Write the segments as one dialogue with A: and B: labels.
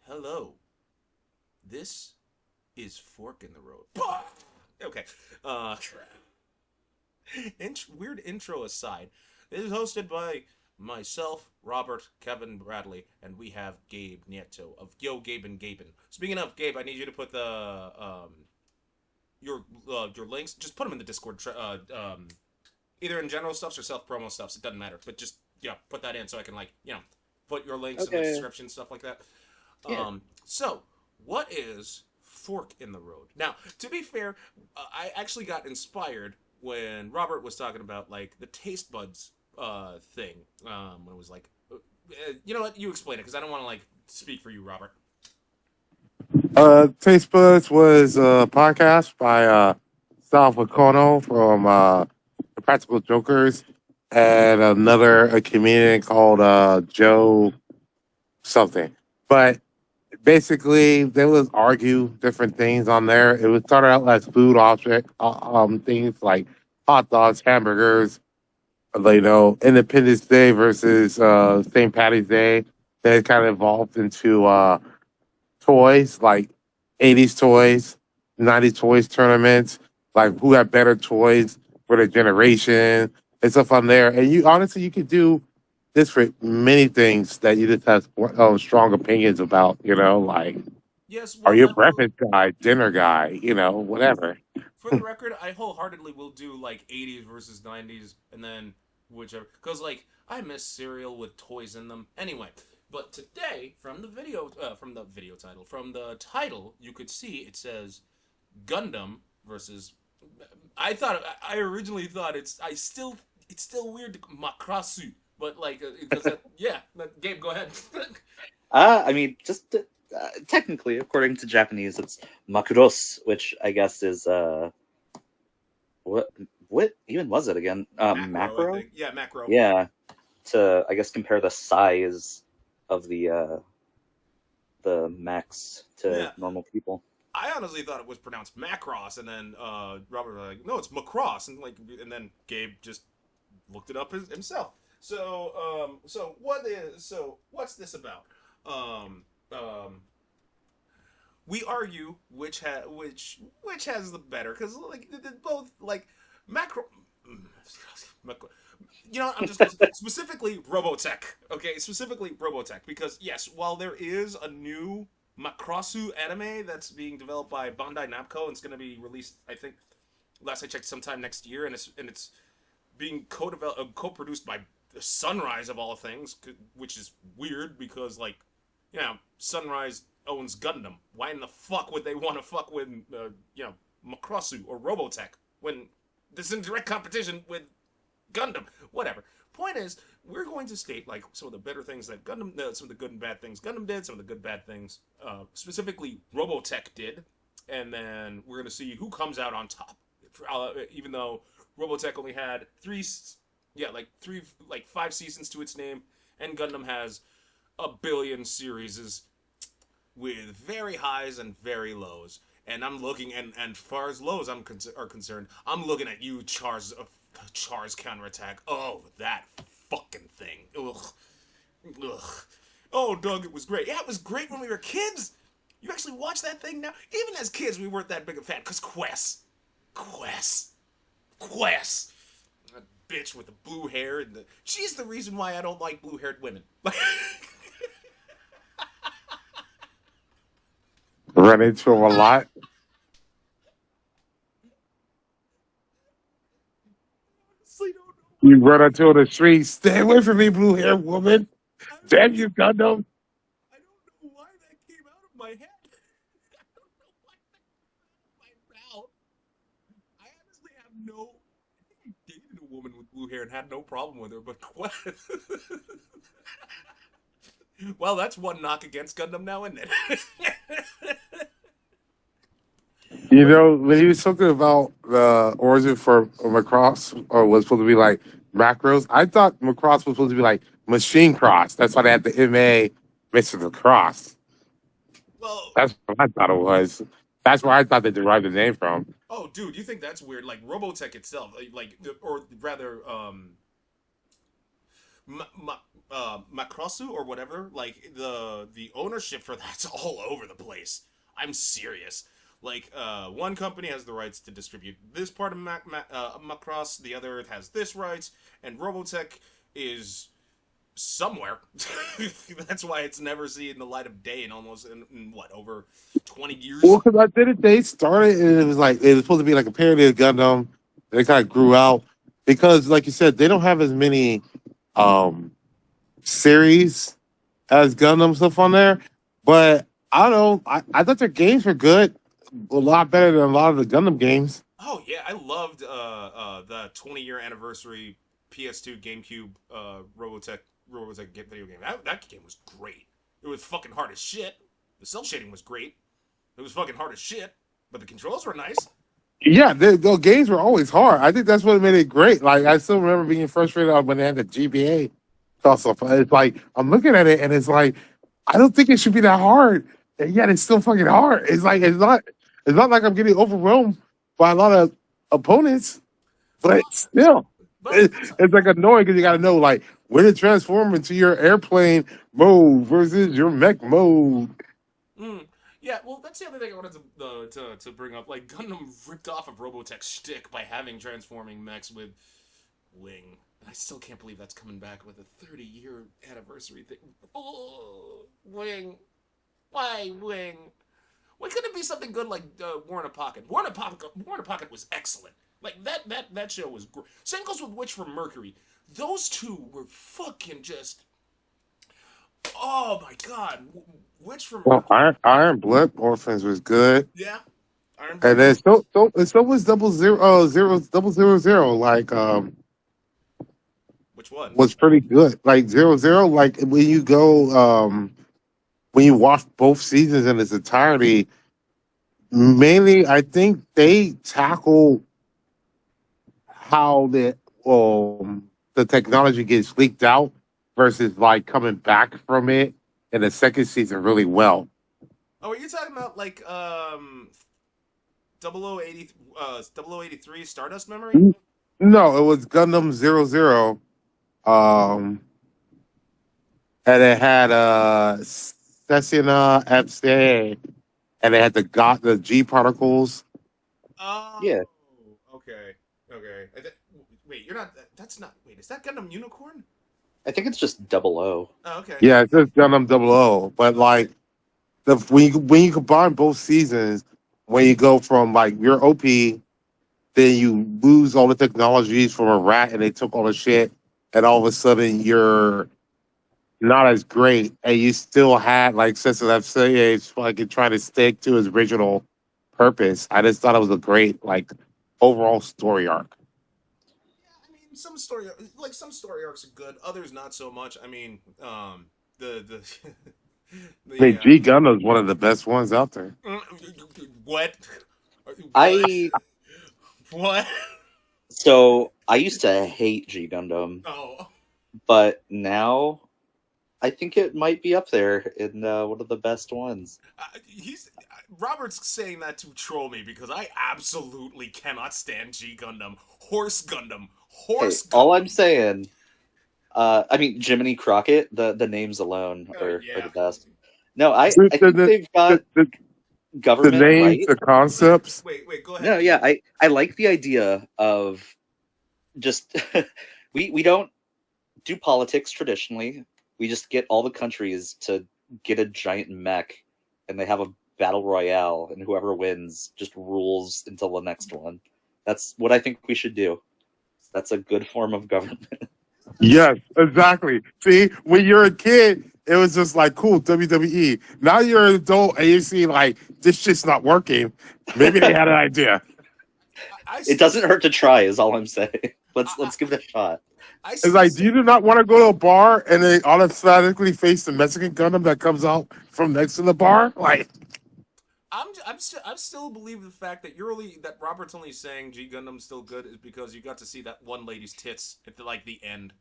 A: Hello. This is Fork in the Road. Okay. Uh, weird intro aside, this is hosted by myself, Robert, Kevin Bradley, and we have Gabe Nieto of Yo Gabe and Gaben. Speaking of Gabe, I need you to put the your links. Just put them in the Discord. Either in general stuffs or self promo stuffs. It doesn't matter, but just put that in so I can put your links in the
B: Okay.
A: description, stuff like that.
B: Yeah.
A: So, what is Fork in the Road? Now, to be fair, I actually got inspired when Robert was talking about like the taste buds thing. When it was like, you know what? You explain it because I don't want to like speak for you, Robert.
C: Taste Buds was a podcast by Sal Vacono from the Practical Jokers and a comedian called Joe something. But basically, they would argue different things on there. It would start out as food object things like hot dogs, hamburgers, Independence Day versus St. Patty's Day. Then it kind of evolved into toys, like 80s toys, 90s toys tournaments, like who had better toys for the generation and stuff on there. And you honestly, you could do this for many things that you just have strong opinions about, like
A: Yes,
C: are
A: well,
C: you a
A: I will.
C: breakfast guy, dinner guy, whatever.
A: For the record, I wholeheartedly will do like 80s versus 90s, and then whichever. Because like I miss cereal with toys in them. Anyway, but today from the video title, from the title, you could see it says Gundam versus. I originally thought it's still weird to Makrasu, but like because yeah, Gabe, go ahead.
B: I mean, just technically, according to Japanese, it's makuros, which I guess is what what even was it again?
A: Macro, I
B: Macro.
A: think. Yeah, macro.
B: Yeah. To I guess compare the size of the max to
A: Yeah,
B: normal people.
A: I honestly thought it was pronounced Macross, and then Robert was like, "No, it's Macross," and then Gabe just looked it up himself. So what's this about? Um, um, we argue which has the better because like they're both like macro. macro I'm just going to specifically Robotech. Okay, specifically Robotech because yes, while there is a new Macross anime that's being developed by Bandai Namco and it's going to be released, I think, last I checked, sometime next year, and it's being co-produced by Sunrise of all things, which is weird because Sunrise owns Gundam. Why in the fuck would they want to fuck with Macross or Robotech when this is in direct competition with Gundam? Whatever. Point is, we're going to state like some of the better things that some of the good and bad things Gundam did, some of the good bad things specifically Robotech did, and then we're going to see who comes out on top. Even though Robotech only had five seasons to its name, and Gundam has a billion series with very highs and very lows. And I'm looking, and as far as lows are concerned, I'm looking at you, Char's counterattack. Oh, that fucking thing. Ugh, ugh. Oh, Doug, it was great. Yeah, it was great when we were kids. You actually watch that thing now? Even as kids, we weren't that big a fan. Because Quest, Quest, that bitch with the blue hair she's the reason why I don't like blue-haired women.
C: Run into them a lot.
A: Honestly, don't know why.
C: You run into the street, stay away from me, blue hair woman.
A: I don't
C: Damn
A: know.
C: you, Gundam.
A: I don't know why that came out of my head. I don't know why that came out of my mouth. I honestly have no. I think I dated a woman with blue hair and had no problem with her, but what? Well, that's one knock against Gundam now, isn't it? But
C: When he was talking about the origin for Macross, or was supposed to be like macros, I thought Macross was supposed to be like machine cross. That's why they had the MA mixed with the cross.
A: well,
C: That's what I thought it was. That's where I thought they derived the name from.
A: oh, dude, you think that's weird? Like Robotech itself, or rather, Makrosu or whatever, like the ownership for that's all over the place. I'm serious. Like one company has the rights to distribute this part of Macross, the other has this rights, and Robotech is somewhere. That's why it's never seen the light of day in almost in what over 20 years.
C: Well, because I did it, they started and it was like it was supposed to be like a parody of Gundam. They kind of grew out because, like you said, they don't have as many um series as Gundam stuff on there. But I don't know. I thought their games were good, a lot better than a lot of the Gundam games.
A: Oh yeah, I loved the 20-year anniversary PS2 GameCube Robotech video game. That game was great. It was fucking hard as shit. The cell shading was great. It was fucking hard as shit, but the controls were nice.
C: Yeah, the games were always hard. I think that's what made it great. Like I still remember being frustrated when they had the GBA stuff. It's like I'm looking at it and it's like I don't think it should be that hard, and yet it's still fucking hard. It's like it's not like I'm getting overwhelmed by a lot of opponents, but still,
A: But
C: it's like annoying because you got to know like when to transform into your airplane mode versus your mech mode.
A: mm, yeah, well, that's the other thing I wanted to bring up. Like Gundam ripped off of Robotech's shtick by having transforming mechs with Wing. I still can't believe that's coming back with a 30-year anniversary thing. Oh, Wing. Why Wing? Why couldn't it be something good like War in a Pocket? War in a Pocket was excellent. Like that show was great. Same goes with Witch from Mercury. Those two were fucking just. Oh my god, Witch from
C: Well,
A: Mercury.
C: Iron Blood Orphans was good,
A: Yeah, Iron
C: and
A: Blood.
C: then so was double zero zero. Like
A: Which one?
C: was pretty good. Like zero zero. Like when you go when you watch both seasons in its entirety, mainly I think they tackle how the technology gets leaked out versus like coming back from it in the second season really well.
A: Oh, are you talking about like 0080 0083 Stardust Memory?
C: No, it was Gundam Zero Zero, um, and it had Cessina FCA, and it had the G particles.
A: Oh,
B: Yeah,
A: okay, okay. Wait, you're not. That's not. Wait, is that Gundam Unicorn?
B: I think it's just double O.
A: Oh, okay.
C: Yeah, it's just Gundam Double O, but like when you combine both seasons, when you go from like your OP, then you lose all the technologies from a rat, and they took all the shit, and all of a sudden you're not as great, and you still had like Cecil FCA like trying to stick to his original purpose. I just thought it was a great like overall story arc.
A: I mean, some story arcs are good. Others not so much. I mean, the
C: I mean,
A: the
C: G Gundam is one of the best ones out there.
A: what? What?
B: I
A: What?
B: so I used to hate G Gundam,
A: Oh,
B: but now I think it might be up there in one of the best ones.
A: he's Robert's saying that to troll me because I absolutely cannot stand G Gundam, Horse Gundam,
B: Hey,
A: Horse
B: all
A: Gundam.
B: I'm saying, I mean, Jiminy Crockett, the names alone are
A: Yeah.
B: the best. No, I
C: The,
B: think they've got
C: the
B: government
C: names,
B: right.
C: the concepts.
A: Wait, go ahead.
B: No, yeah, I like the idea of just we don't do politics traditionally. We just get all the countries to get a giant mech, and they have a battle royale, and whoever wins just rules until the next one. That's what I think we should do. That's a good form of government.
C: Yes, exactly. See, when you're a kid, it was just like cool WWE. Now you're an adult and you see like this shit's not working. Maybe they had an idea.
B: It doesn't hurt to try, is all I'm saying. Let's give it a shot.
C: It's like, do you not want to go to a bar and they automatically face the Mexican Gundam that comes out from next to the bar? Like,
A: I still believe the fact that Robert's only saying G Gundam's still good is because you got to see that one lady's tits at the end.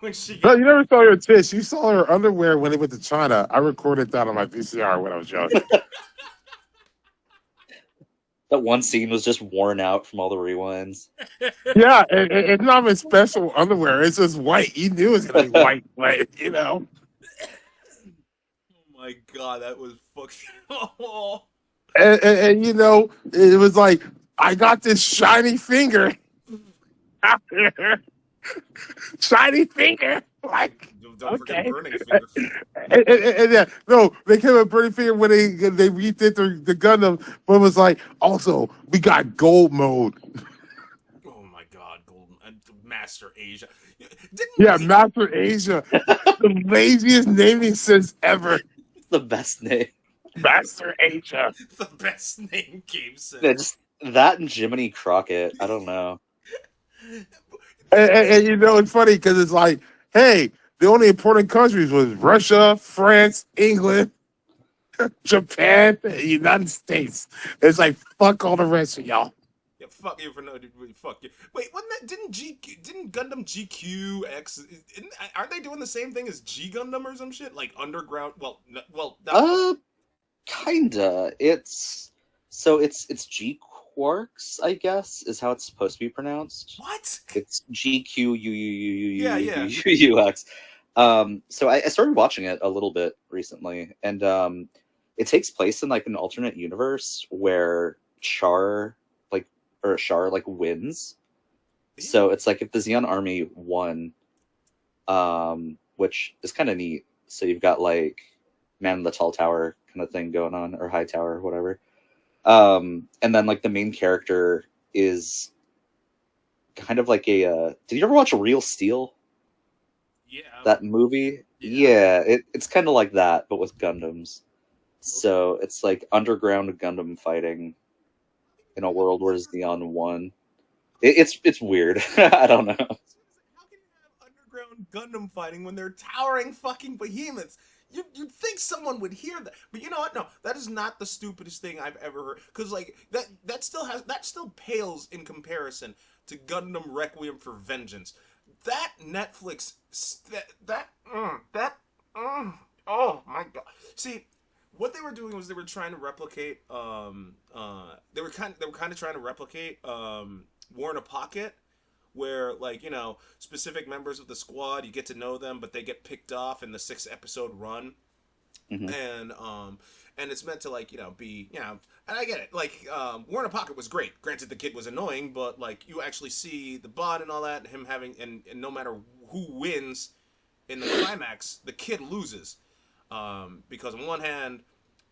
A: When she
C: no, you never saw her tits. You saw her underwear when they went to China. I recorded that on my VCR when I was young.
B: That one scene was just worn out from all the rewinds.
C: Yeah, it's not even special underwear. It's just white. You knew it was gonna be white, but
A: Oh my god, that was fucking. Oh.
C: and it was like I got this shiny finger out there, shiny finger. Like,
A: Don't forget
C: okay,
A: burning finger.
C: and yeah, no, they came up pretty finger when they redid the Gundam, but it was like also we got gold mode.
A: Oh my god, Golden Master Asia. Didn't
C: Yeah,
A: they-
C: Master Asia, the laziest naming sense ever.
B: The best name.
C: Master Asia.
A: the best name game set?
B: Yeah, just that and Jiminy Crockett. I don't know.
C: And it's funny because it's like, hey, the only important countries was Russia, France, England, Japan, and the United States. It's like fuck all the rest of y'all.
A: Yeah, fuck you for no. Fuck you. Wait, wasn't that didn't Gundam GQ X? Aren't they doing the same thing as G Gundam or some shit like underground? Not,
B: Kinda. It's G Quarks, I guess, is how it's supposed to be pronounced.
A: what?
B: It's GQUUUUUUUUX.
A: Yeah, yeah.
B: So I started watching it a little bit recently, and it takes place in like an alternate universe where Char wins. So it's like if the Xeon army won, which is kind of neat. So you've got like Man in the Tall Tower kind of thing going on, or High Tower, or whatever. And then like the main character is kind of like a. Did you ever watch Real Steel?
A: Yeah.
B: That movie?
A: Yeah.
B: It's kind of like that, but with Gundams. So it's like underground Gundam fighting in a world where Xeon won. It's weird. I don't know.
A: How can you have underground Gundam fighting when they're towering fucking behemoths? You'd think someone would hear that, but you know what? No, that is not the stupidest thing I've ever heard. Because like that still pales in comparison to Gundam Requiem for Vengeance. That Netflix oh my god. See, what they were doing was they were trying to replicate they were kind of trying to replicate War in a Pocket, where like specific members of the squad, you get to know them, but they get picked off in the 6 episode run.
B: Mhm.
A: And it's meant to like be and I get it, like War in a Pocket was great. Granted, the kid was annoying, but like you actually see the bond and all that, and him having and no matter who wins in the climax, the kid loses, because on one hand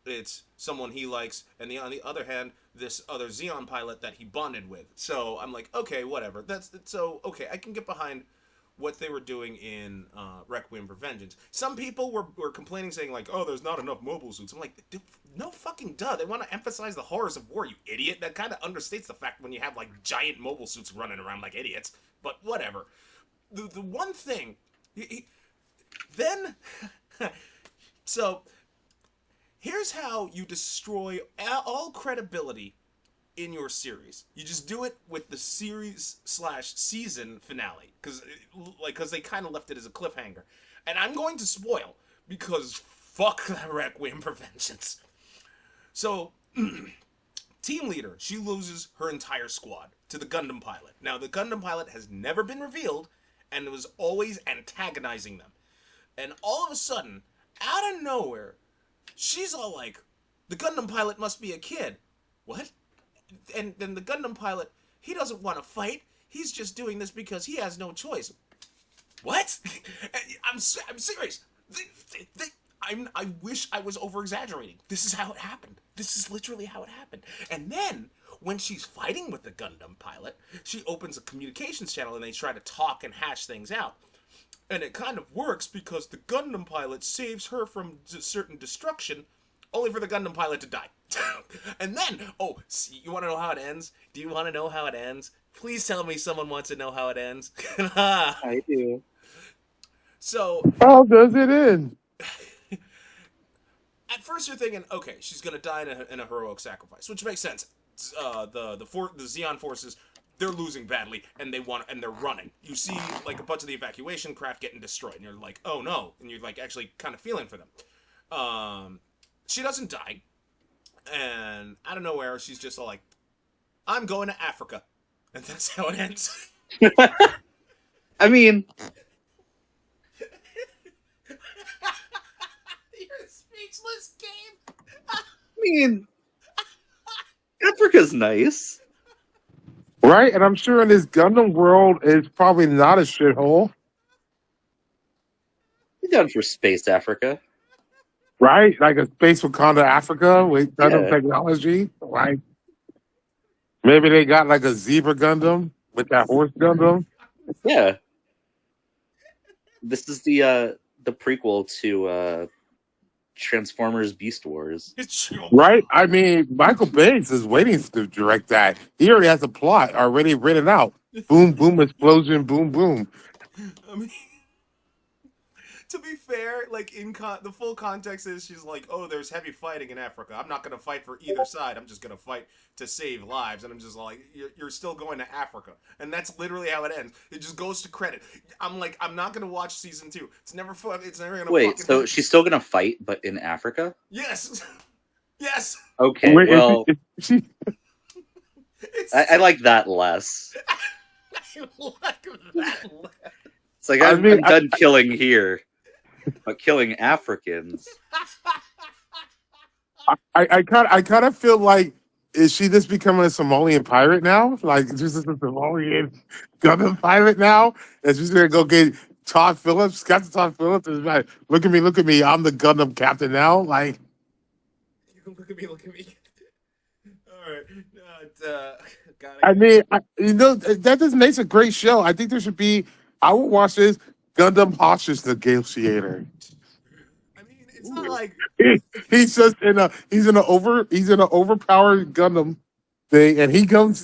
A: it's someone he likes, and on the other hand, this other Xeon pilot that he bonded with. So I'm like, okay, whatever. Okay. I can get behind what they were doing in Requiem for Vengeance. Some people were complaining, saying like, oh, there's not enough mobile suits. I'm like, dude, no fucking duh. They want to emphasize the horrors of war, you idiot. That kind of understates the fact when you have like giant mobile suits running around like idiots. But whatever. The one thing, then, so. Here's how you destroy all credibility in your series. You just do it with the series/season finale, because they kind of left it as a cliffhanger. And I'm going to spoil, because fuck that Requiem for Vengeance. So, team leader, she loses her entire squad to the Gundam pilot. Now, the Gundam pilot has never been revealed, and was always antagonizing them. And all of a sudden, out of nowhere, she's all like, the Gundam pilot must be a kid. What? And then the Gundam pilot, he doesn't want to fight. He's just doing this because he has no choice. What? I'm serious. I wish I was over-exaggerating. This is how it happened. This is literally how it happened. And then, when she's fighting with the Gundam pilot, she opens a communications channel and they try to talk and hash things out. And it kind of works because the Gundam pilot saves her from certain destruction, only for the Gundam pilot to die. And then, you want to know how it ends? Do you want to know how it ends? Please tell me someone wants to know how it ends.
B: I do.
A: So,
C: How does it end?
A: at first you're thinking, okay, she's gonna die in a heroic sacrifice, which makes sense. The Xeon forces, they're losing badly, and they're running. You see like a bunch of the evacuation craft getting destroyed, and you're like, oh no, and you're like actually kind of feeling for them. She doesn't die, and out of nowhere she's just all like, I'm going to Africa, and that's how it ends.
B: I mean,
A: You're a speechless game.
B: I mean, Africa's nice.
C: Right? And I'm sure in this Gundam world, it's probably not a shithole.
B: You're down for space Africa.
C: Right? Like a space Wakanda Africa with Gundam
B: Yeah.
C: technology. Like maybe they got like a zebra Gundam with that horse Gundam.
B: Yeah. This is the prequel to Transformers Beast Wars.
C: Right? I mean, Michael Bay's is waiting to direct that. He already has a plot already written out. Boom, boom, explosion, boom, boom.
A: I mean, to be fair, like the full context is she's like, oh, there's heavy fighting in Africa. I'm not gonna fight for either side. I'm just gonna fight to save lives. And I'm just like, you're still going to Africa, and that's literally how it ends. It just goes to credit. I'm like, I'm not gonna watch season 2. It's never fun. It's never gonna.
B: Wait, so
A: happen.
B: she's still gonna fight, but in Africa?
A: Yes, yes.
B: Okay,
C: Wait,
B: well,
C: she,
B: I like that less.
A: I like that.
B: It's like
C: I
B: I'm
C: mean,
B: done killing here, but killing Africans.
C: I kind of feel like is she just becoming a Somalian pirate now? Like just a Somalian Gundam pirate now? And she's gonna go get Todd Phillips, Captain Todd Phillips, and like, look at me, I'm the Gundam captain now. Like,
A: look at me. All right, got
C: I mean, that just makes a great show. I think there should be. I would watch this Gundam hostage negotiator.
A: I mean, it's not like
C: He's just he's in an overpowered Gundam thing, and he gets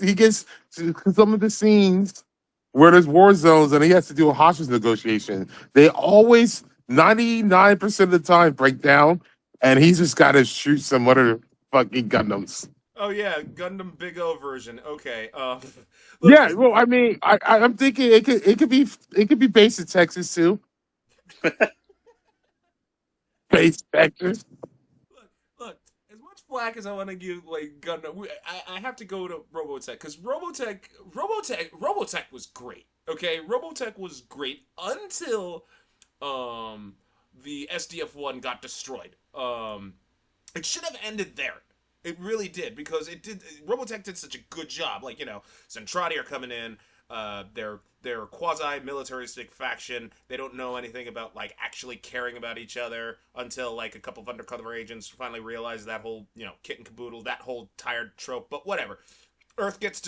C: to some of the scenes where there's war zones, and he has to do a hostage negotiation. They always 99% of the time break down, and he's just got to shoot some other fucking Gundams.
A: oh yeah, Gundam Big O version. Okay. Look,
C: Yeah, well, I mean, I'm thinking it could be based in Texas too. Based Texas.
A: look. As much flack as I want to give like Gundam, I have to go to Robotech because Robotech was great. Okay, Robotech was great until the SDF-1 got destroyed. It should have ended there. It really did because it did. Robotech did such a good job. Like Zentradi are coming in. They're quasi-militaristic faction. They don't know anything about like actually caring about each other until like a couple of undercover agents finally realize that whole kit and caboodle, that whole tired trope. But whatever. Earth gets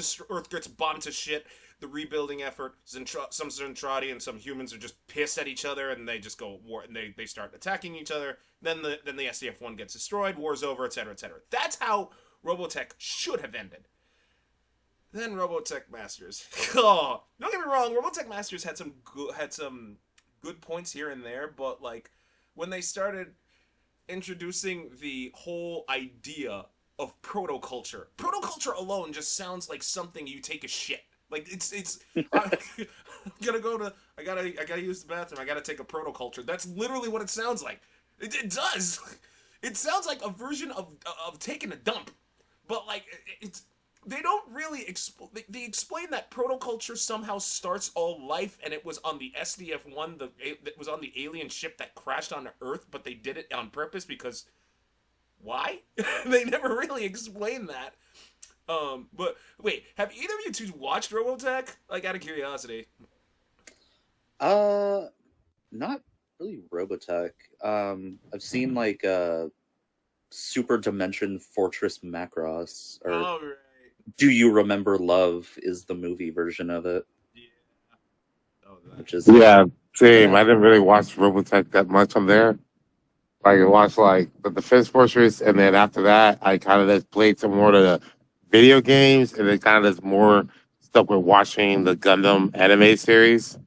A: bombed to shit. The rebuilding effort. Some Zentradi and some humans are just pissed at each other, and they just go war, and they start attacking each other. Then the SDF-1 gets destroyed. War's over, etc., etc. That's how Robotech should have ended. Then Robotech Masters. Oh, don't get me wrong. Robotech Masters had some good points here and there, but like when they started introducing the whole idea of protoculture alone just sounds like something you take a shit. Like it's I'm gonna go to I gotta use the bathroom. I gotta take a protoculture. That's literally what it sounds like. It does. It sounds like a version of taking a dump, but like it's they don't really they explain that protoculture somehow starts all life, and it was on the SDF-1, that was on the alien ship that crashed on Earth, but they did it on purpose because why? They never really explained that. But wait, have either of you two watched Robotech? Like, out of curiosity.
B: Not really Robotech. I've seen like Super Dimension Fortress Macross, or
A: All right.
B: Do You Remember Love is the movie version of it,
A: Yeah. Oh, that.
B: which is
C: Yeah, same. I didn't really watch Robotech that much on there. Like I watched like the Defense Fortress, and then after that, I kind of just played some more of the video games, and then kind of just more stuck with watching the Gundam anime series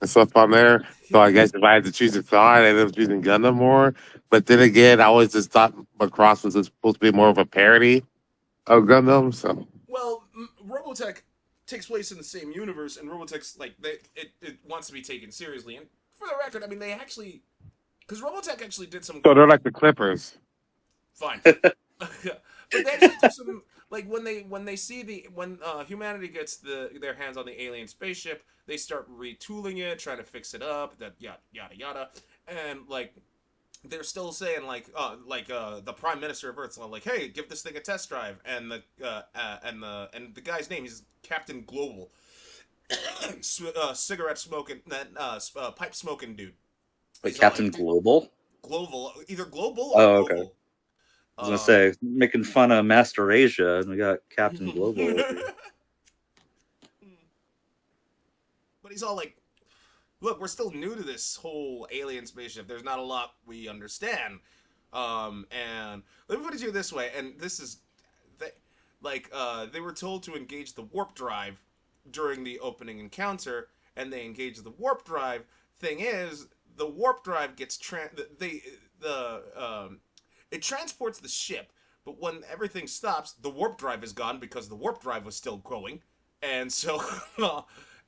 C: and stuff on there. So I guess if I had to choose a side, I ended up choosing Gundam more. But then again, I always just thought Macross was supposed to be more of a parody of Gundam. So
A: Well, Robotech takes place in the same universe, and Robotech's like it wants to be taken seriously. And for the record, I mean they actually, because Robotech actually did some
C: they're like the Clippers.
A: fine, but they actually do some like when they see when humanity gets their hands on the alien spaceship, they start retooling it, trying to fix it up, that yada yada yada, and like they're still saying the prime minister of Earth's like, hey, give this thing a test drive, and the guy's name is Captain Global, cigarette smoking that pipe smoking dude.
B: Wait,
A: He's all
B: Captain
A: like,
B: Global?
A: global, either global or
B: Oh, okay.
A: global.
B: I was gonna say making fun of Master Asia, and we got Captain Global.
A: But he's all like, look, we're still new to this whole alien spaceship. There's not a lot we understand. And let me put it to you this way, and this is, they were told to engage the warp drive during the opening encounter, and they engage the warp drive. Thing is, the warp drive gets it transports the ship, but when everything stops, the warp drive is gone because the warp drive was still going, and so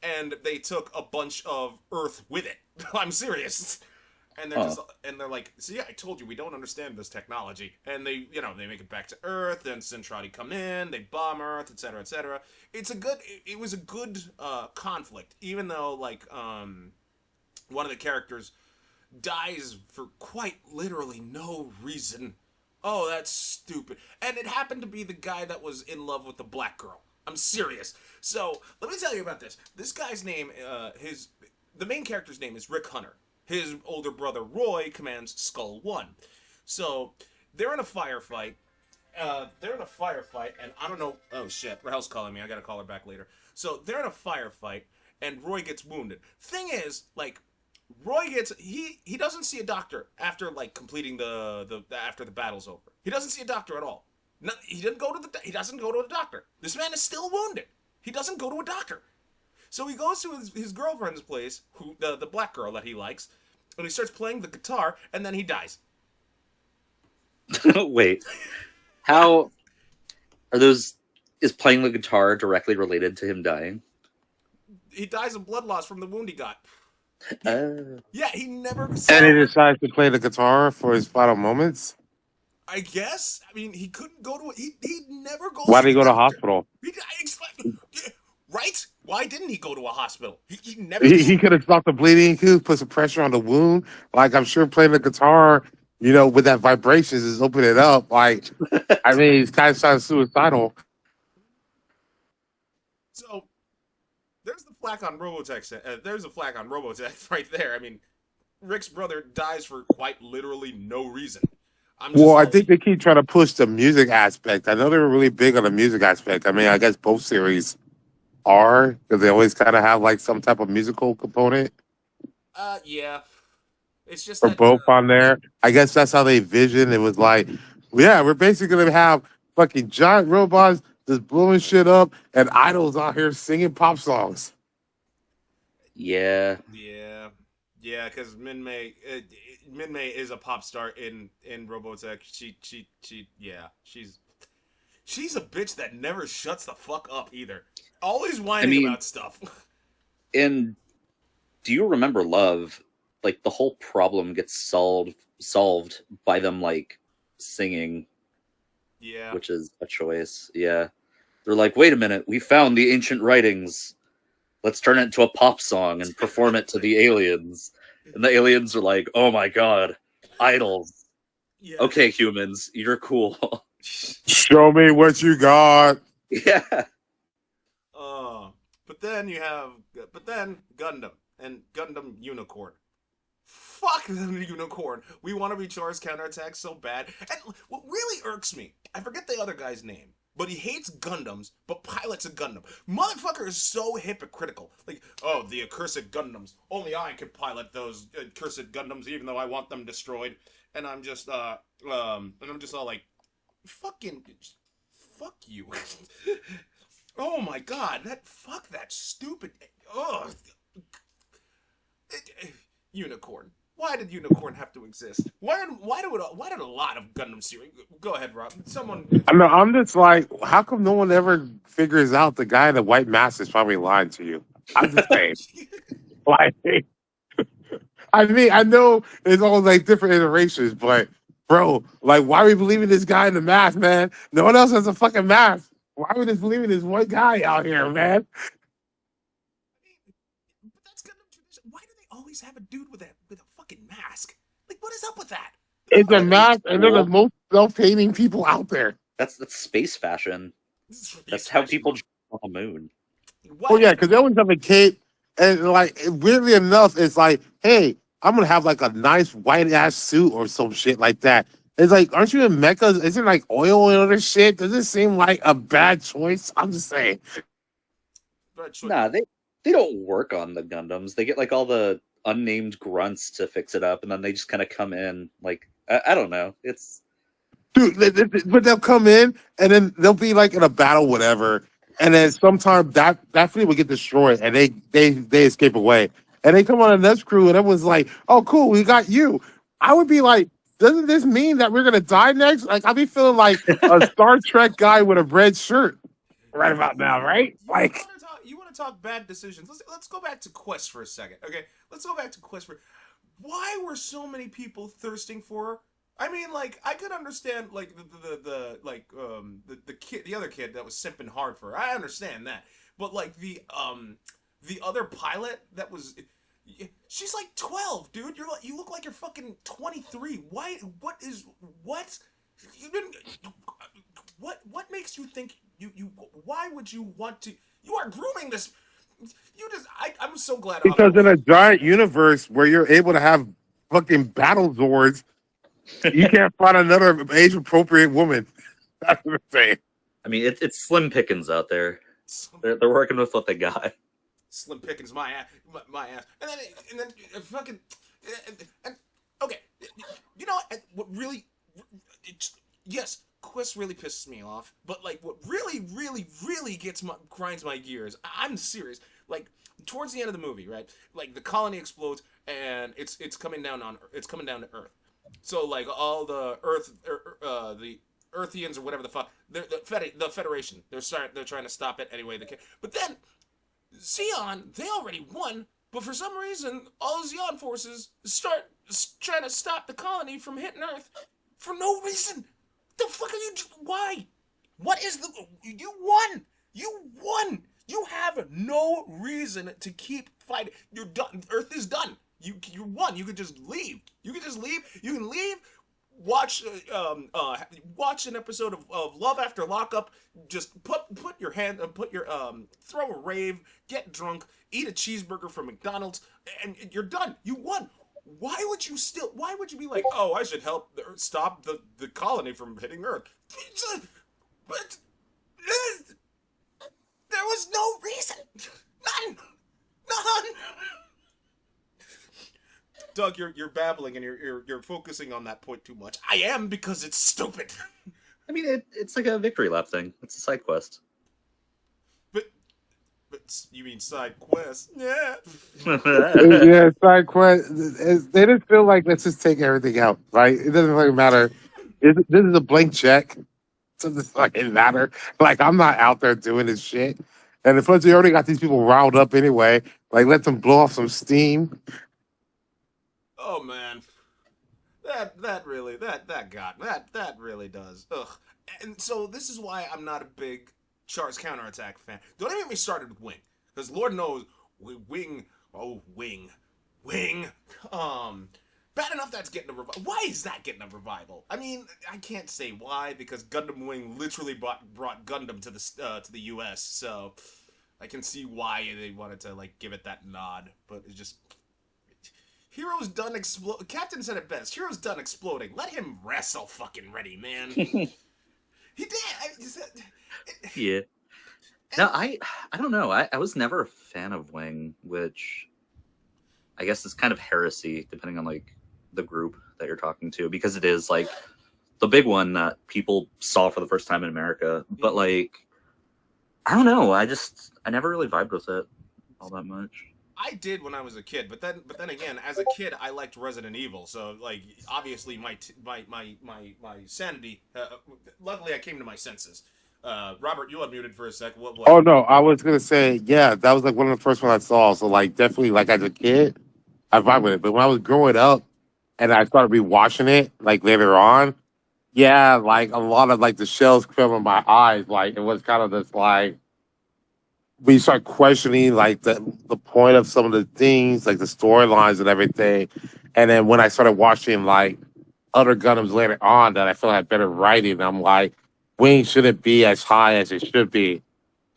A: and they took a bunch of Earth with it. I'm serious. And they're like, so yeah, I told you we don't understand this technology. And they make it back to Earth, and Centrati come in, they bomb Earth, etc., etc. It was a good conflict, even though one of the characters dies for quite literally no reason. Oh, that's stupid. And it happened to be the guy that was in love with the black girl. I'm serious. So, let me tell you about this. This guy's name, the main character's name is Rick Hunter. His older brother Roy commands Skull One. So, they're in a firefight. And I don't know. Oh shit, Rahel's calling me. I gotta call her back later. So, they're in a firefight, and Roy gets wounded. Thing is, Roy he doesn't see a doctor after completing after the battle's over. He doesn't see a doctor at all. No, he doesn't go to a doctor. This man is still wounded. He doesn't go to a doctor. So he goes to his girlfriend's place, the black girl that he likes, and he starts playing the guitar, and then he dies.
B: Wait, how are those? Is playing the guitar directly related to him dying?
A: He dies of blood loss from the wound he got. Yeah, he never.
C: And he decides to play the guitar for his final moments.
A: I guess. I mean, he couldn't go to. He never goes.
C: Why did he go to a hospital?
A: Right? Why didn't he go to a hospital? He never.
C: He could have stopped the bleeding. He could put some pressure on the wound. I'm sure playing the guitar, with that vibrations is opening it up. I mean, it's kind of sounds suicidal.
A: So there's the flack on Robotech. There's a flack on Robotech right there. I mean, Rick's brother dies for quite literally no reason.
C: I think they keep trying to push the music aspect. I know they were really big on the music aspect. I mean, I guess both series are, because they always kind of have some type of musical component.
A: Yeah. It's just
C: for both on there. I guess that's how they vision. It was we're basically going to have fucking giant robots just blowing shit up and idols out here singing pop songs.
B: Yeah.
A: Yeah, because Minmay is a pop star in Robotech. She's a bitch that never shuts the fuck up either. Always whining about stuff.
B: And do you remember Love? The whole problem gets solved by them singing.
A: Yeah.
B: Which is a choice. Yeah. They're like, wait a minute, we found the ancient writings. Let's turn it into a pop song and perform it to the aliens. And the aliens are like, oh my god, idols. Yeah. Okay, humans, you're cool.
C: Show me what you got.
B: Yeah.
A: But then Gundam and Gundam Unicorn. Fuck the Unicorn. We want to be Char's counterattack so bad. And what really irks me, I forget the other guy's name, but he hates Gundams, but pilots a Gundam. Motherfucker is so hypocritical. The accursed Gundams. Only I can pilot those accursed Gundams, even though I want them destroyed. And I'm just, all like, fuck you. Oh my god, fuck that stupid, Unicorn. Why did Unicorn have to exist? Why did a lot of Gundam series? Go ahead, Rob. Someone.
C: No, I'm just how come no one ever figures out the guy in the white mask is probably lying to you? I'm just saying. I mean, I know it's all different iterations, but bro, why are we believing this guy in the mask, man? No one else has a fucking mask. Why would just believe in this one guy out here, man?
A: But that's Gundam tradition. Why do they always have a dude with a fucking mask? Like, what is up with that?
C: It's a
B: But it's
C: mask, and they're the
B: cool.
C: most self-hating people out there.
B: That's space fashion.
A: This is
B: That's how
A: fashion.
B: people jump on the moon.
A: What?
C: Oh yeah, because they always have a cape, and like weirdly enough, it's like, hey, I'm gonna have like a nice white ass suit or some shit like that. It's like, aren't you in mechas? Isn't like oil and other shit? Does it seem like a bad choice? I'm just saying.
A: But sure.
B: Nah, they don't work on the Gundams. They get like all the unnamed grunts to fix it up, and then they just kind of come in. Like I don't know. It's
C: Dude, but they'll come in and then they'll be like in a battle, whatever, and then sometime that fleet will get destroyed and they escape away. And they come on the next crew and everyone's like, oh cool, we got you. I would be like, doesn't this mean that we're gonna die next? Like I'd be feeling like a Star Trek guy with a red shirt right about now, right? Like
A: You want to talk bad decisions? Let's go back to Quest for a second. Okay, let's go back to Quest for. Why were so many people thirsting for? I mean, like I could understand like the other kid that was simping hard for her. I understand that, but like the other pilot that was. She's like 12, dude. You look like you're fucking 23. Why? What? You didn't. What makes you think you? Why would you want to? You are grooming this. You just. I'm so glad.
C: because in a giant universe where you're able to have fucking battle zords, you can't find another age appropriate woman. That's what I'm saying.
B: I mean, it's slim pickings out there. They're working with what they got.
A: Slim Pickens, my ass, and then fucking, okay, you know what really, yes, Quest really pisses me off, but like what really grinds my gears. I'm serious. Like towards the end of the movie, right? Like the colony explodes and it's coming down to Earth. So like all the the Earthians or whatever the fuck, the Federation, they're trying to stop it anyway they can. But then Zeon, they already won, but for some reason, all the Zeon forces start trying to stop the colony from hitting Earth for no reason. The fuck are you? Why? What is the? You won. You won. You have no reason to keep fighting. You're done. Earth is done. You won. You could just leave. You can leave. Watch watch an episode of Love After Lockup. Just put your hand throw a rave, get drunk, eat a cheeseburger from McDonald's, and you're done. You won. Why would you be like, oh, I should help stop the colony from hitting Earth? But there was no reason. None. Doug, you're babbling and you're focusing on that point too much. I am because it's stupid.
B: I mean, it's like a victory lap thing. It's a side quest.
A: But you mean side quest? Yeah.
C: Yeah, side quest. They just feel like let's just take everything out, right? It doesn't really matter. This is a blank check. It doesn't fucking matter. Like I'm not out there doing this shit. And plus, you already got these people riled up anyway. Like let them blow off some steam.
A: Oh man, that really does. Ugh. And so this is why I'm not a big Char's counterattack fan. Don't even get me started with Wing, because Lord knows Wing. Bad enough that's getting a revival. Why is that getting a revival? I mean, I can't say why because Gundam Wing literally brought Gundam to the U.S. So I can see why they wanted to like give it that nod, but it's just. Hero's done explode. Captain said it best. Hero's done exploding. Let him wrestle fucking ready, man. He did.
B: Yeah. No, I don't know. I was never a fan of Wing, which I guess is kind of heresy, depending on like the group that you're talking to, because it is like the big one that people saw for the first time in America. But like, I don't know. I never really vibed with it all that much.
A: I did when I was a kid, but then again, as a kid, I liked Resident Evil. So like, obviously, my sanity. Luckily, I came to my senses. Robert, you unmuted for a sec. What?
C: Oh no, I was gonna say, yeah, that was like one of the first ones I saw. So like, definitely, like as a kid, I vibe with it. But when I was growing up and I started rewatching it, like later on, yeah, like a lot of like the shells covering my eyes. Like it was kind of this like we start questioning like the point of some of the things, like the storylines and everything. And then when I started watching like other Gundams later on that I feel had better writing, I'm like, wings shouldn't be as high as it should be.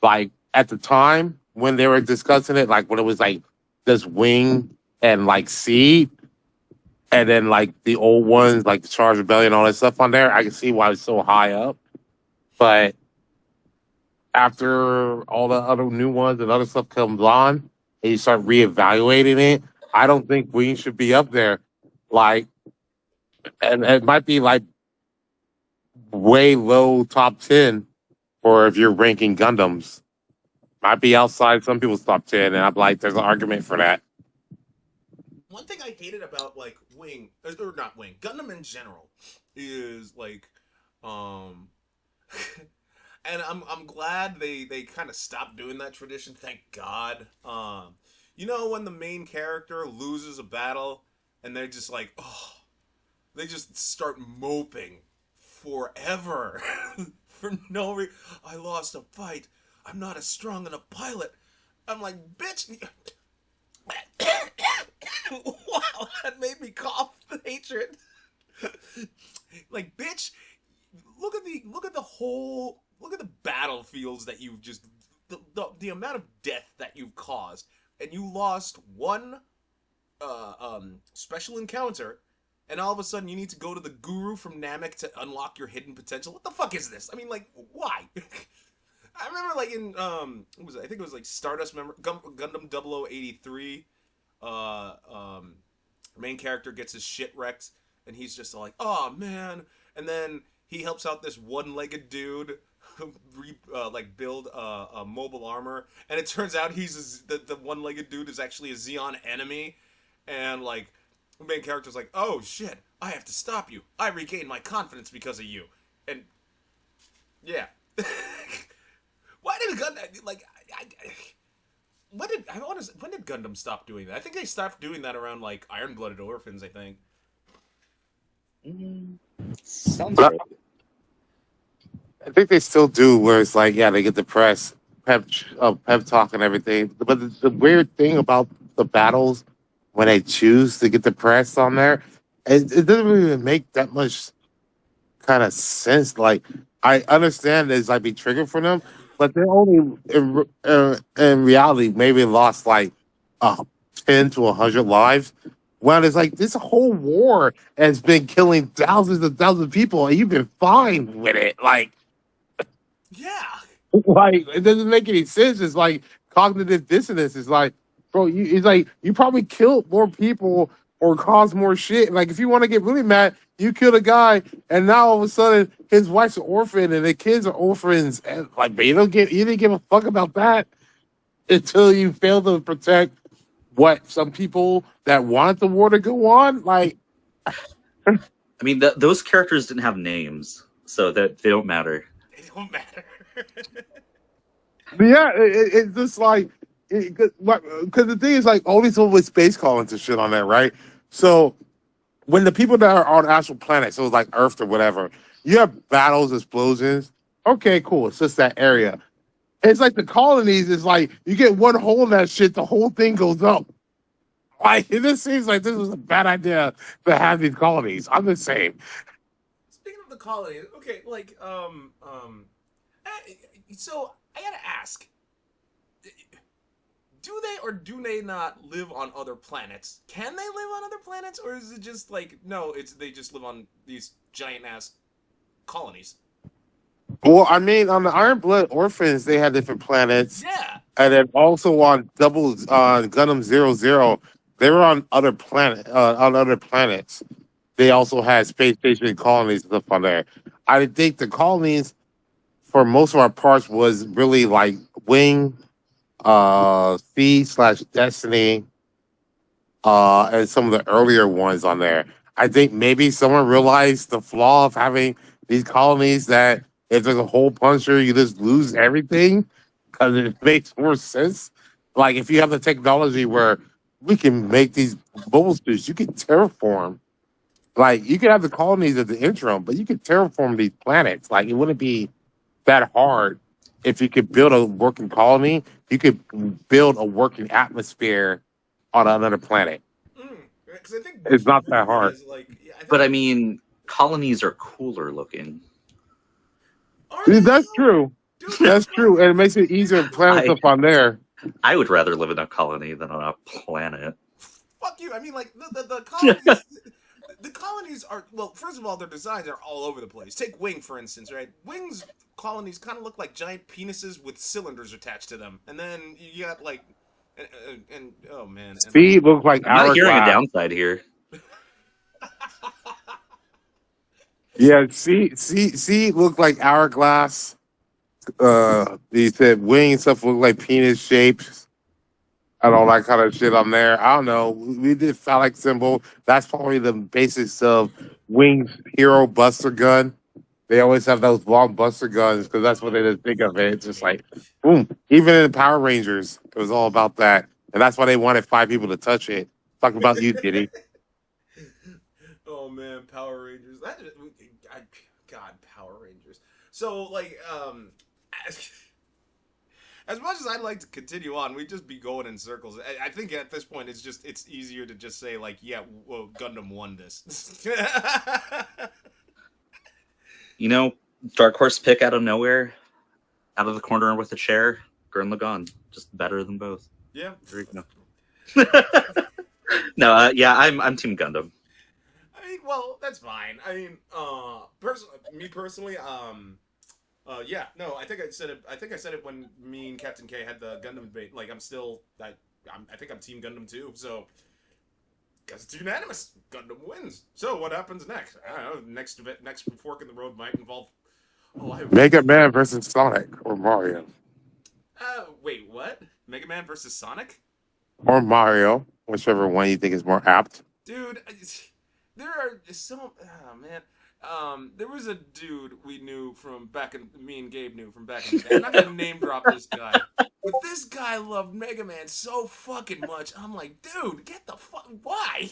C: Like at the time when they were discussing it, like when it was like this wing and like seed, and then like the old ones, like the Charge Rebellion, all that stuff on there, I can see why it's so high up. But after all the other new ones and other stuff comes on, and you start reevaluating it, I don't think we should be up there. Like, and it might be like way low top 10 for if you're ranking Gundams. Might be outside some people's top 10, and I'm like, there's an argument for that.
A: One thing I hated about like Wing or not Wing, Gundam in general is like um and I'm glad they kind of stopped doing that tradition, thank God. You know when the main character loses a battle and they're just like, oh, they just start moping forever for no reason. I lost a fight. I'm not as strong as a pilot. I'm like, bitch. Wow, that made me cough with hatred. Like, bitch, look at the battlefields that you've just the amount of death that you've caused, and you lost one special encounter, and all of a sudden you need to go to the guru from Namek to unlock your hidden potential. What the fuck is this? I mean, like, why? I remember, like, in what was it? I think it was like Stardust Gundam 0083. Uh, um, Main character gets his shit wrecked, and he's just like, oh man, and then he helps out this one-legged dude like build a mobile armor, and it turns out the one-legged dude is actually a Xeon enemy, and like the main character's like, oh shit, I have to stop you. I regained my confidence because of you, and yeah. Why did Gundam like? When did Gundam stop doing that? I think they stopped doing that around like Iron Blooded Orphans. I think.
B: Sounds
C: But
B: right.
C: I think they still do, where it's like, yeah, they get the press, pep talk and everything. But the weird thing about the battles when they choose to get the press on there, it doesn't really make that much kind of sense. Like, I understand there's like be triggered for them, but they're only in reality maybe lost like 10 to 100 lives. Well, it's like this whole war has been killing thousands and thousands of people, and you've been fine with it.
A: Yeah.
C: Like it doesn't make any sense. It's like cognitive dissonance. It's like, bro, it's like you probably killed more people or caused more shit. Like if you want to get really mad, you killed a guy, and now all of a sudden his wife's an orphan and the kids are orphans, and like, but you didn't give a fuck about that until you failed to protect what some people that wanted the war to go on. Like,
B: I mean, those characters didn't have names, so that they don't matter.
A: It don't matter.
C: yeah, it's just like because the thing is like all these people with space colonies and shit on there, right? So when the people that are on actual planets, so it's like Earth or whatever, you have battles, explosions. Okay, cool. It's just that area. It's like the colonies is like you get one hole in that shit, the whole thing goes up. Like it just seems like this was a bad idea to have these colonies. I'm just saying.
A: Speaking of the colony, okay, like so I gotta ask, do they or do they not live on other planets? Can they live on other planets, or is it just like no? It's they just live on these giant ass colonies.
C: Well, I mean, on the Iron Blood Orphans, they had different planets,
A: Yeah.
C: and then also on Gundam 00, they were on other planets. They also had space station colonies and stuff on there. I think the colonies, for most of our parts, was really like Wing, C/Destiny, and some of the earlier ones on there. I think maybe someone realized the flaw of having these colonies that if there's a hole puncher, you just lose everything because it makes more sense. Like if you have the technology where we can make these bubble suits, you can terraform Like you could have the colonies at the interim, but you could terraform these planets. Like it wouldn't be that hard if you could build a working colony. You could build a working atmosphere on another planet.
A: Because I think
C: It's not that hard.
A: is like, yeah, I think
B: But I mean, colonies are cooler looking.
C: That's true.
A: Dude,
C: That's true, and it makes it easier to plan stuff on there.
B: I would rather live in a colony than on a planet.
A: Fuck you. I mean, like the colonies. The colonies are, well, first of all, their designs are all over the place. Take Wing, for instance, right? Wing's colonies kind of look like giant penises with cylinders attached to them. And then you got, like, and oh, man.
C: Speed looks like
B: I'm not hearing a
C: hourglass.
B: downside here.
C: Yeah, see, look like hourglass. He said wing stuff look like penis shapes and all that kind of shit on there. I don't know. We did phallic symbol. That's probably the basics of Wing's hero buster gun. They always have those long buster guns because that's what they just think of it. It's just like, boom. Even in Power Rangers, it was all about that. And that's why they wanted 5 people to touch it. Talking about you, Diddy.
A: Oh, man, Power Rangers. God, Power Rangers. So, like, as much as I'd like to continue on, we'd just be going in circles. I think at this point, it's easier to just say, like, yeah, well, Gundam won this.
B: You know, dark horse pick out of nowhere, out of the corner with a chair, Gurren Lagann. Just better than both.
A: Yeah.
B: There you go. No, yeah, I'm Team Gundam.
A: I mean, well, that's fine. I mean, me personally, yeah, no, I think I said it when me and Captain K had the Gundam debate. Like, I think I'm Team Gundam too. So, guess it's unanimous. Gundam wins. So, what happens next? I don't know. Next fork in the road might involve.
C: Mega Man versus Sonic or Mario.
A: Wait, what? Mega Man versus Sonic?
C: Or Mario, whichever one you think is more apt.
A: Dude, there are so. Oh, man. There was a dude we knew from back in, me and Gabe knew from back in the day. I'm not gonna name drop this guy, but this guy loved Mega Man so fucking much. I'm like, dude, get the fuck, why?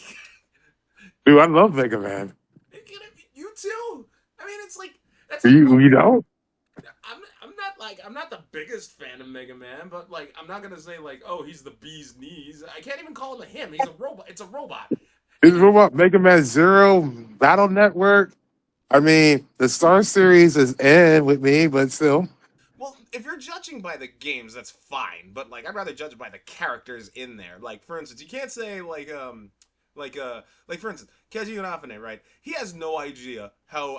C: Dude, I love Mega Man.
A: You too? I mean, it's like that's.
C: You know?
A: I'm not the biggest fan of Mega Man, but like, I'm not gonna say like, oh, he's the bee's knees. I can't even call him a him. He's a robot. It's a robot.
C: It's robot Mega Man Zero, Battle Network. I mean, the Star Series is in with me, but still.
A: Well, if you're judging by the games, that's fine. But like, I'd rather judge by the characters in there. Like, for instance, you can't say like for instance, Keiji Inafune, right? He has no idea how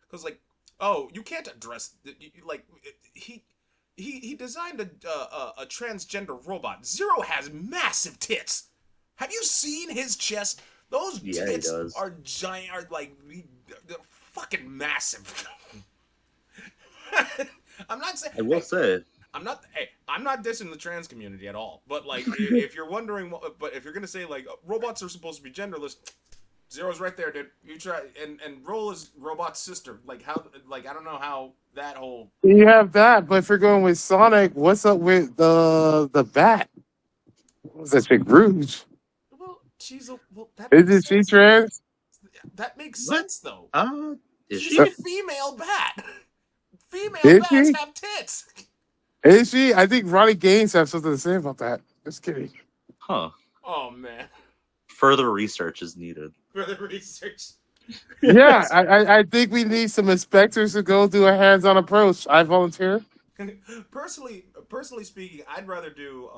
A: because like, oh, you can't address like he designed a transgender robot. Zero has massive tits. Have you seen his chest? Those tits are giant, they're fucking massive. I'm not saying.
B: I will say.
A: I'm not dissing the trans community at all. But like, if you're wondering, but if you're gonna say like robots are supposed to be genderless, Zero's right there, dude. You try and Roll is Robot's sister. Like how? Like I don't know how that whole.
C: You have that, but if you're going with Sonic, what's up with the bat? What was that chick, Rouge? Isn't she trans?
A: That makes sense though.
B: Is
A: She's
B: she?
A: a female bat. Female bats have tits.
C: Is she? I think Ronnie Gaines has something to say about that. Just kidding.
B: Huh.
A: Oh man.
B: Further research is needed.
A: Further research.
C: Yeah, I think we need some inspectors to go do a hands-on approach. I volunteer.
A: Personally speaking, I'd rather do